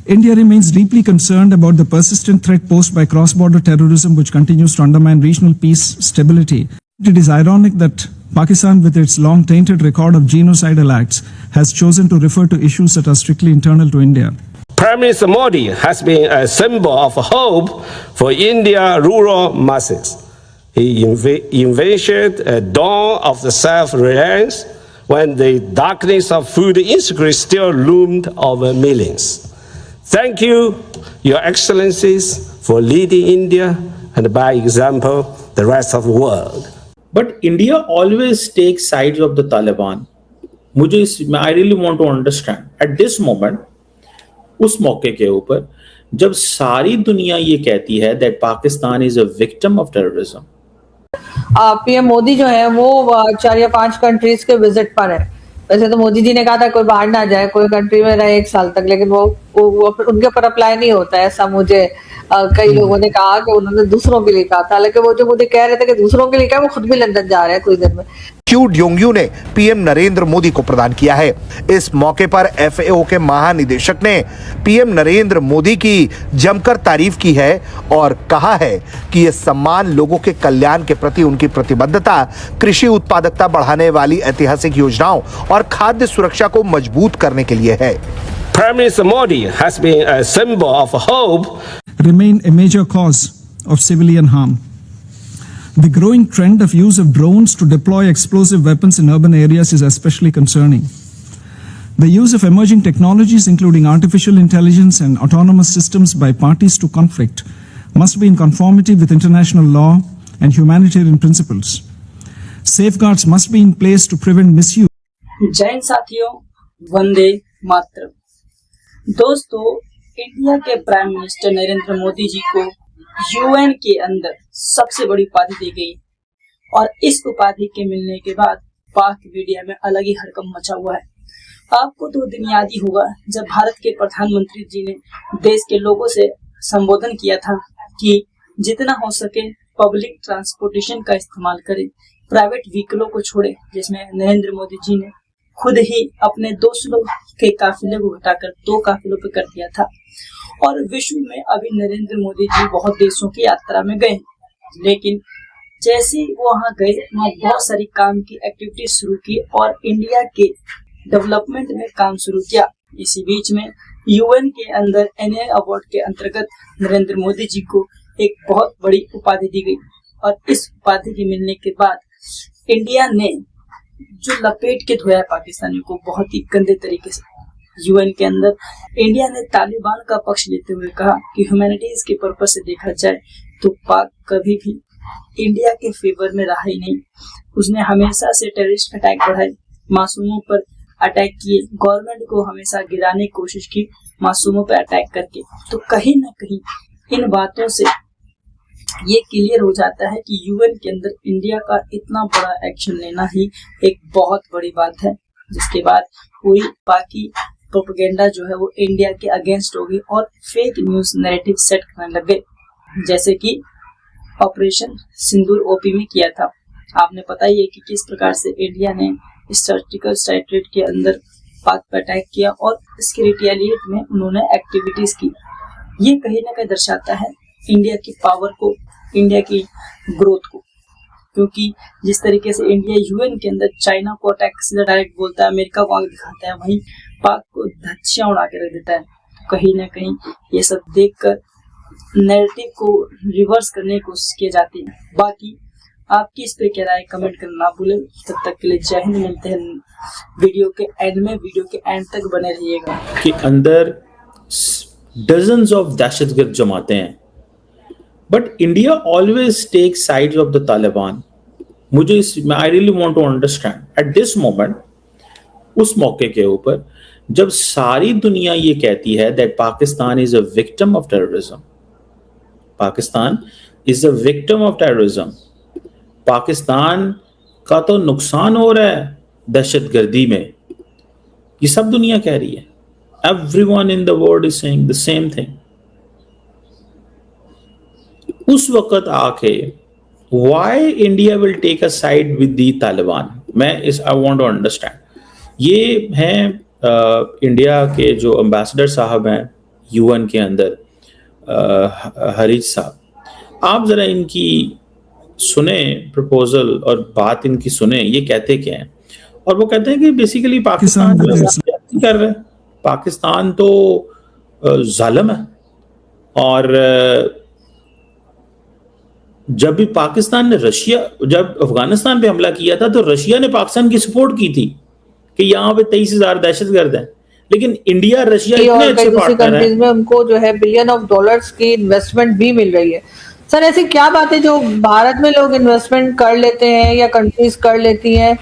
India remains deeply concerned about the persistent threat posed by cross-border terrorism, which continues to undermine regional peace stability. It is ironic that Pakistan, with its long tainted record of genocidal acts, has chosen to refer to issues that are strictly internal to India. Prime Minister Modi has been a symbol of hope for India's rural masses. He envisioned a dawn of the self-reliance when the darkness of food insecurity still loomed over millions. Thank you, Your Excellencies, for leading India and, by example, the rest of the world. But India always takes sides of the Taliban. I really want to understand at this moment, उस मौके के ऊपर जब सारी दुनिया ये कहती है that Pakistan is a victim of terrorism. PM Modi जो है वो 4 या 5 कंट्रीज के विजिट पर है। वैसे तो मोदी जी ने कहा था कोई बाहर ना जाए, कोई कंट्री में रहे 1 साल तक, लेकिन वो उनके ऊपर अप्लाई नहीं होता है, ऐसा मुझे कई लोगों ने कहा कि उन्होंने दूसरों के लिए कहा था। हालांकि वो जो मुझे कह रहे थे कि दूसरों के लिए क्या, वो खुद भी लंदन जा रहे हैं कुछ दिन में। क्यू ड्योंगयू ने पीएम नरेंद्र मोदी को प्रदान किया है। इस मौके पर एफएओ के महानिदेशक ने पीएम नरेंद्र मोदी की जमकर तारीफ की है और कहा है कि यह सम्मान लोगों के कल्याण के प्रति उनकी प्रतिबद्धता, कृषि उत्पादकता बढ़ाने वाली ऐतिहासिक योजनाओं और खाद्य सुरक्षा को मजबूत करने के लिए है। Prime Minister Modi has been a symbol of hope. Remain a major cause of civilian harm. The growing trend of use of drones to deploy explosive weapons in urban areas is especially concerning. The use of emerging technologies, including artificial intelligence and autonomous systems by parties to conflict, must be in conformity with international law and humanitarian principles. Safeguards must be in place to prevent misuse. जय हिंद साथियों, वंदे मातरम। दोस्तों, India के prime minister Narendra Modi ji को UN के अंदर सबसे बड़ी उपाधि दी गई और इस उपाधि के मिलने के बाद पाक मीडिया में अलग ही हड़कंप मचा हुआ है। आपको तो दिन याद ही होगा जब भारत के प्रधानमंत्री जी ने देश के लोगों से संबोधन किया था कि जितना हो सके पब्लिक ट्रांसपोर्टेशन का इस्तेमाल करें, प्राइवेट व्हीकलों को छोड़े, जिसमें नरेंद्र मोदी जी ने खुद ही अपने 200 के काफिले को घटाकर 2 काफिलों पे कर दिया था। और विश्व में अभी नरेंद्र मोदी जी बहुत देशों की यात्रा में गए, लेकिन जैसे वो वहाँ गए, वहाँ बहुत सारी काम की एक्टिविटीज शुरू की और इंडिया के डेवलपमेंट में काम शुरू किया। इसी बीच में यूएन के अंदर एनए अवार्ड के अंतर्गत नरेंद्र मोदी जी को एक बहुत बड़ी उपाधि दी गई और इस उपाधि के मिलने के बाद इंडिया ने जो लपेट के धोया पाकिस्तानी को बहुत ही गंदे तरीके से। यूएन के अंदर इंडिया ने तालिबान का पक्ष लेते हुए कहा कि ह्यूमैनिटीज के पर्पस से देखा जाए तो पाक कभी भी इंडिया के फेवर में रहा ही नहीं। उसने हमेशा से टेररिस्ट अटैक बढ़ाए, मासूमों पर अटैक किए, गवर्नमेंट को हमेशा गिराने की कोशिश की मासूमों पर अटैक करके। तो कहीं ना कहीं इन बातों से ये क्लियर हो जाता है कि यूएन के अंदर इंडिया का इतना बड़ा एक्शन लेना ही एक बहुत बड़ी बात है, जिसके बाद पूरी बाकी प्रोपेगेंडा जो है वो इंडिया के अगेंस्ट हो गई और फेक न्यूज नैरेटिव सेट करने लग गए, जैसे कि ऑपरेशन सिंदूर ओपी में किया था। आपने पता ही है कि किस प्रकार से इंडिया ने सर्जिकल स्ट्राइक रेट के अंदर पाक पर अटैक किया और इसके रिटेलिएट में उन्होंने एक्टिविटीज की। ये कहीं ना कहीं दर्शाता है इंडिया की पावर को, इंडिया की ग्रोथ को, क्योंकि जिस तरीके से इंडिया यूएन के अंदर चाइना को अटैक सीधा डायरेक्ट बोलता है, अमेरिका को आगे दिखाता है, वहीं पाक को धच्चियां उड़ा के रख देता है। कहीं ना कहीं ये सब देखकर नैरेटिव को रिवर्स करने की कोशिश की जाती है। बाकी आपकी इस पे क्या राय, कमेंट करना ना भूलें। तब तक के लिए जय हिंद। मिलते हैं वीडियो के एंड में, वीडियो के एंड तक बने रहिएगा। कि अंदर डजन्स ऑफ दहशतगर्द जमाते हैं, but India always take sides of the Taliban. I really want to understand at this moment, उस मौके के ऊपर जब सारी दुनिया ये कहती है that Pakistan is a victim of terrorism, Pakistan is a victim of terrorism, Pakistan का तो नुकसान हो रहा है दहशतगर्दी में, ये सब दुनिया कह रही है। Everyone in the world is saying the same thing. उस वक्त आके why India will take a side with the Taliban, I want to understand. ये हैं इंडिया के जो एम्बेसडर साहब हैं, यूएन के अंदर, हरीश साहब, आप जरा इनकी सुने प्रपोजल और बात इनकी सुने, ये कहते क्या है। और वो कहते हैं कि बेसिकली पाकिस्तान किसान जो है वो विधेयक ज्यादती कर रहा है, पाकिस्तान तो जालिम है। और जब भी पाकिस्तान ने जब अफगानिस्तान पे हमला किया था तो रशिया ने पाकिस्तान की सपोर्ट की थी कि यहाँ पे 23,000 दहशतगर्द हैं, लेकिन इंडिया रशिया इतने और कई अच्छे दूसरी पार्टनर हैं। कंट्रीज में उनको जो है बिलियन ऑफ डॉलर्स की इन्वेस्टमेंट भी मिल रही है। सर ऐसी क्या बात है जो भारत में लोग इन्वेस्टमेंट कर लेते हैं या कंट्रीज कर लेती हैं,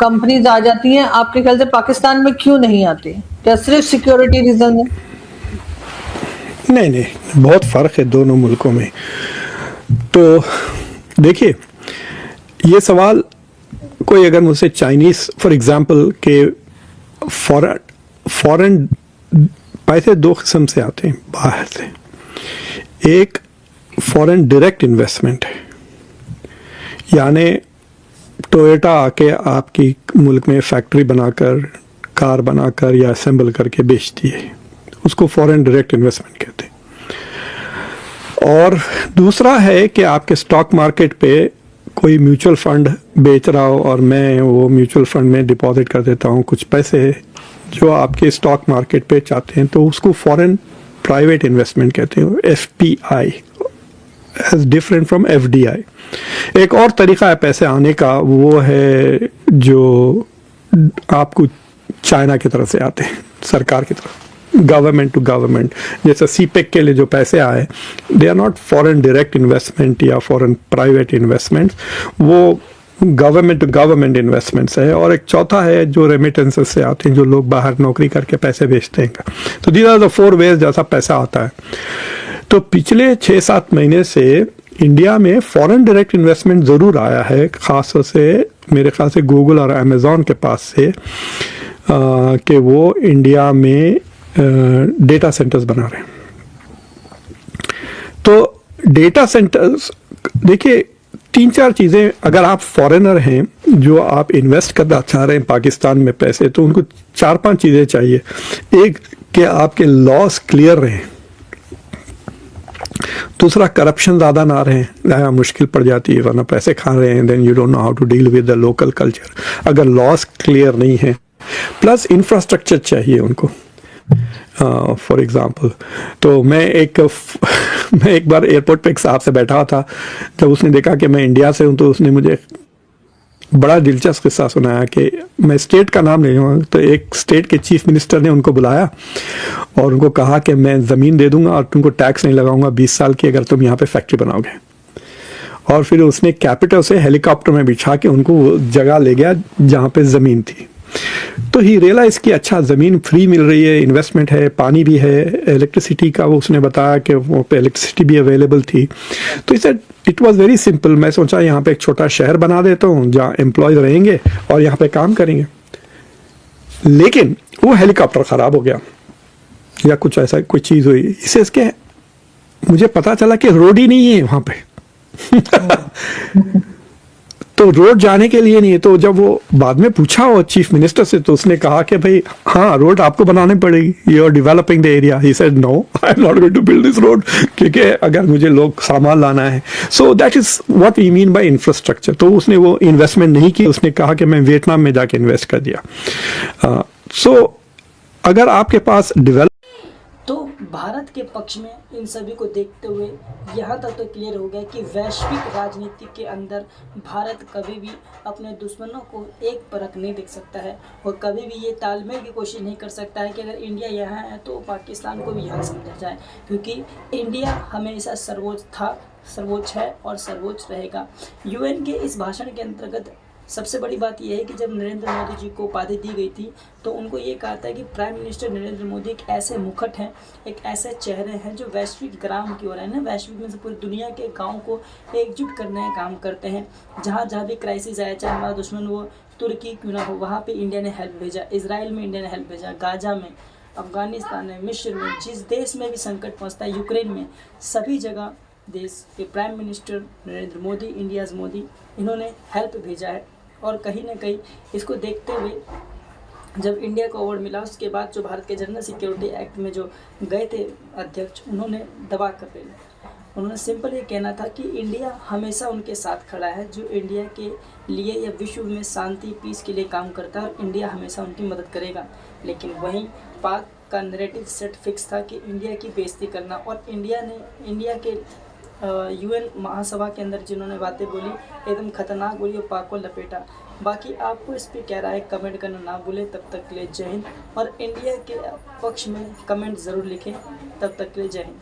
कंपनीज आ जाती हैं, आपके ख्याल से पाकिस्तान में क्यों नहीं आती? क्या सिर्फ सिक्योरिटी रीजन है? नहीं नहीं, बहुत फ़र्क है दोनों मुल्कों में। तो देखिए, ये सवाल कोई अगर मुझसे चाइनीज़ फॉर एग्ज़ाम्पल के फॉरेन पैसे दो किस्म से आते हैं बाहर से। एक फॉरेन डायरेक्ट इन्वेस्टमेंट है, यानी टोयोटा आके आपकी मुल्क में फैक्ट्री बनाकर, कार बनाकर या असेंबल करके बेचती है, उसको फॉरेन डायरेक्ट इन्वेस्टमेंट कहते हैं। और दूसरा है कि आपके स्टॉक मार्केट पे कोई म्यूचुअल फंड बेच रहा हो और मैं वो म्यूचुअल फंड में डिपॉजिट कर देता हूँ कुछ पैसे जो आपके स्टॉक मार्केट पे चाहते हैं, तो उसको फॉरेन प्राइवेट इन्वेस्टमेंट कहते हैं, FPI, as different from FDI। एक और तरीका है पैसे आने का, वो है जो आपको चाइना की तरफ से आते हैं, सरकार की तरफ, गवर्नमेंट टू गवर्नमेंट। जैसे CPEC के लिए जो पैसे आए, they are not foreign direct investment या फॉरेन प्राइवेट इन्वेस्टमेंट, वो गवर्नमेंट टू गवर्नमेंट इन्वेस्टमेंट्स है। और एक चौथा है जो रेमिटेंसेस से आते हैं, जो लोग बाहर नौकरी करके पैसे भेजते हैं। तो दीज आर द 4 वेज जैसा पैसा आता है। तो पिछले 6-7 महीने से इंडिया में फॉरेन डायरेक्ट इन्वेस्टमेंट ज़रूर आया है, खास तौर से मेरे ख्याल से गूगल और अमेज़ॉन के पास से, कि वो इंडिया में डेटा सेंटर्स बना रहे हैं। तो डेटा सेंटर्स, देखिए 3-4 चीज़ें, अगर आप फॉरेनर हैं जो आप इन्वेस्ट करना चाह रहे हैं पाकिस्तान में पैसे, तो उनको 4-5 चीज़ें चाहिए। एक कि आपके लॉस क्लियर रहें, दूसरा करप्शन ज़्यादा ना रहे, मुश्किल पड़ जाती है वरना पैसे खा रहे हैं, then you don't know how to deal with the local culture. अगर लॉस क्लियर नहीं है, प्लस इंफ्रास्ट्रक्चर चाहिए उनको। फॉर एग्ज़ाम्पल, तो मैं एक बार एयरपोर्ट पे एक साहब से बैठा हुआ था, जब उसने देखा कि मैं इंडिया से हूँ तो उसने मुझे बड़ा दिलचस्प किस्सा सुनाया कि मैं स्टेट का नाम ले लूँगा। तो एक स्टेट के चीफ मिनिस्टर ने उनको बुलाया और उनको कहा कि मैं ज़मीन दे दूंगा और तुमको टैक्स नहीं लगाऊंगा 20 साल की, अगर तुम यहाँ पे फैक्ट्री बनाओगे। और फिर उसने कैपिटल से हेलीकॉप्टर में बिछा के उनको वो जगह ले गया जहाँ पे ज़मीन थी। तो ही रियलाइज़ कि अच्छा, ज़मीन फ्री मिल रही है, इन्वेस्टमेंट है, पानी भी है, इलेक्ट्रिसिटी का वो उसने बताया कि वो पे इलेक्ट्रिसिटी भी अवेलेबल थी। तो इसे इट वाज वेरी सिंपल। मैं सोचा यहाँ पे एक छोटा शहर बना देता हूँ जहाँ एम्प्लॉयज रहेंगे और यहाँ पे काम करेंगे। लेकिन वो हेलीकॉप्टर ख़राब हो गया या कुछ ऐसा कोई चीज़ हुई, इससे इसके मुझे पता चला कि रोड ही नहीं है वहाँ पे। तो रोड जाने के लिए नहीं है। तो जब वो बाद में पूछा वो चीफ मिनिस्टर से, तो उसने कहा कि भाई हाँ, रोड आपको बनानी पड़ेगी, you are developing the area. He said no, I am not going to build this road, क्योंकि अगर मुझे लोग सामान लाना है। So that is what we mean by infrastructure. तो उसने वो इन्वेस्टमेंट नहीं की, उसने कहा कि मैं वियतनाम में जाके इन्वेस्ट कर दिया। सो अगर आपके पास तो भारत के पक्ष में इन सभी को देखते हुए यहाँ तक तो क्लियर हो गया कि वैश्विक राजनीति के अंदर भारत कभी भी अपने दुश्मनों को एक परख नहीं देख सकता है और कभी भी ये तालमेल की कोशिश नहीं कर सकता है कि अगर इंडिया यहाँ है तो पाकिस्तान को भी यहाँ समझा जाए, क्योंकि इंडिया हमेशा सर्वोच्च था, सर्वोच्च है और सर्वोच्च रहेगा। UN के इस भाषण के अंतर्गत सबसे बड़ी बात यह है कि जब नरेंद्र मोदी जी को उपाधि दी गई थी तो उनको ये कहा था कि प्राइम मिनिस्टर नरेंद्र मोदी एक ऐसे मुखट हैं, एक ऐसे चेहरे हैं जो वैश्विक ग्राम की ओर है ना, वैश्विक में से पूरी दुनिया के गाँव को एकजुट करने का काम करते हैं। जहाँ जहाँ भी क्राइसिस आया, चाहे हमारा दुश्मन वो तुर्की क्यों ना हो, वहाँ पर इंडिया ने हेल्प भेजा, इसराइल में इंडिया ने हेल्प भेजा, गाजा में, अफगानिस्तान में, मिस्र में, जिस देश में भी संकट पहुँचता है, यूक्रेन में, सभी जगह देश के prime minister Narendra Modi, India's Modi, इन्होंने हेल्प भेजा है। और कहीं ना कहीं इसको देखते हुए जब इंडिया को अवार्ड मिला उसके बाद जो भारत के जनरल सिक्योरिटी एक्ट में जो गए थे अध्यक्ष, उन्होंने दबा कर ले लिया। उन्होंने सिंपल ये कहना था कि इंडिया हमेशा उनके साथ खड़ा है, जो इंडिया के लिए या विश्व में शांति पीस के लिए काम करता है, और इंडिया हमेशा उनकी मदद करेगा। लेकिन वहीं पाक का नैरेटिव सेट फिक्स था कि इंडिया की बेइज्जती करना, और इंडिया के UN महासभा के अंदर जिन्होंने बातें बोली एकदम खतरनाक बोली और पाक को लपेटा। बाकी आपको इस पर क्या राय कमेंट करना ना भूलें। तब तक के लिए जय हिंद, और इंडिया के पक्ष में कमेंट ज़रूर लिखें। तब तक के लिए जय हिंद।